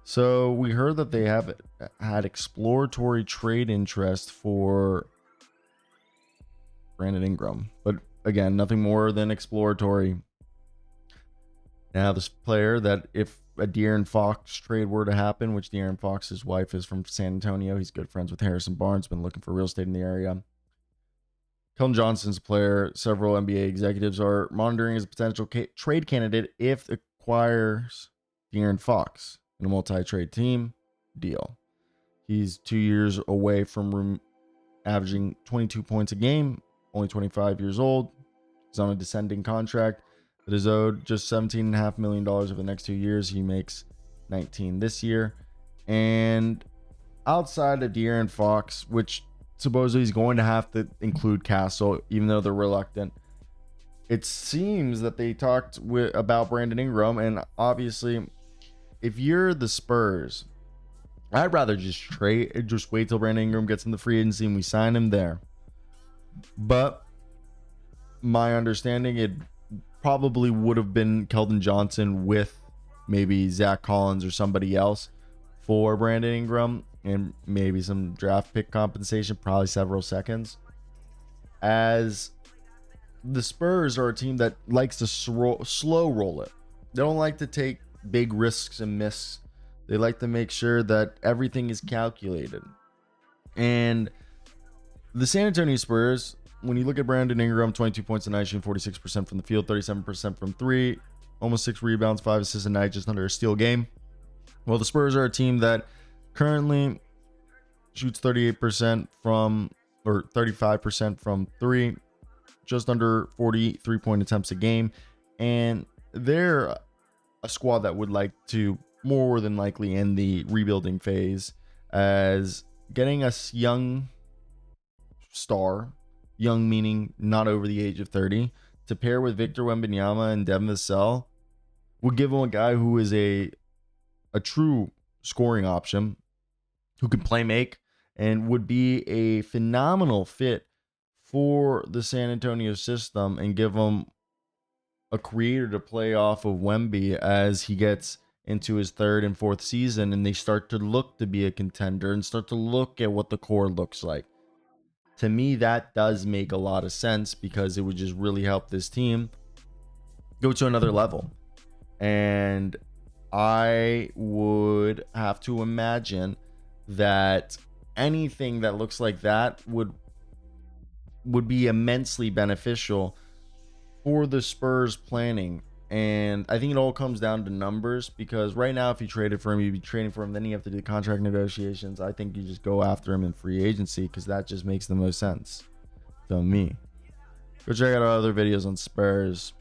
So we heard that they have had exploratory trade interest for Brandon Ingram, but again, nothing more than exploratory. Now, this player that if a De'Aaron Fox trade were to happen, which De'Aaron Fox's wife is from San Antonio, he's good friends with Harrison Barnes, been looking for real estate in the area. Keldon Johnson's a player several NBA executives are monitoring as a potential trade candidate if it acquires De'Aaron Fox in a multi-trade team deal. He's 2 years away from averaging 22 points a game, only 25 years old. He's on a descending contract that is owed just $17.5 million over the next 2 years. He makes 19 this year. And outside of De'Aaron Fox, which supposedly he's going to have to include Castle, even though they're reluctant, it seems that they talked about Brandon Ingram. And obviously, if you're the Spurs, I'd rather just wait till Brandon Ingram gets in the free agency and we sign him there. But my understanding, it probably would have been Keldon Johnson with maybe Zach Collins or somebody else for Brandon Ingram, and maybe some draft pick compensation, probably several seconds. As the Spurs are a team that likes to slow roll it. They don't like to take big risks and miss. They like to make sure that everything is calculated. And the San Antonio Spurs, when you look at Brandon Ingram, 22 points a night, shooting 46% from the field, 37% from three, almost 6 rebounds, 5 assists a night, just under a steal game. Well, the Spurs are a team that currently shoots 38% from, or 35% from three, just under 40 3-point attempts a game. And they're a squad that would like to more than likely end the rebuilding phase, as getting a young star, young meaning not over the age of 30, to pair with Victor Wembanyama and Devin Vassell would give him a guy who is a true scoring option, who can play make, and would be a phenomenal fit for the San Antonio system, and give him a creator to play off of Wemby as he gets into his 3rd and 4th season and they start to look to be a contender and start to look at what the core looks like. To me, that does make a lot of sense, because it would just really help this team go to another level. And I would have to imagine that anything that looks like that would be immensely beneficial for the Spurs planning. And I think it all comes down to numbers, because right now, if you traded for him, you'd be trading for him, then you have to do contract negotiations. I think you just go after him in free agency, because that just makes the most sense to me. Go check out our other videos on Spurs.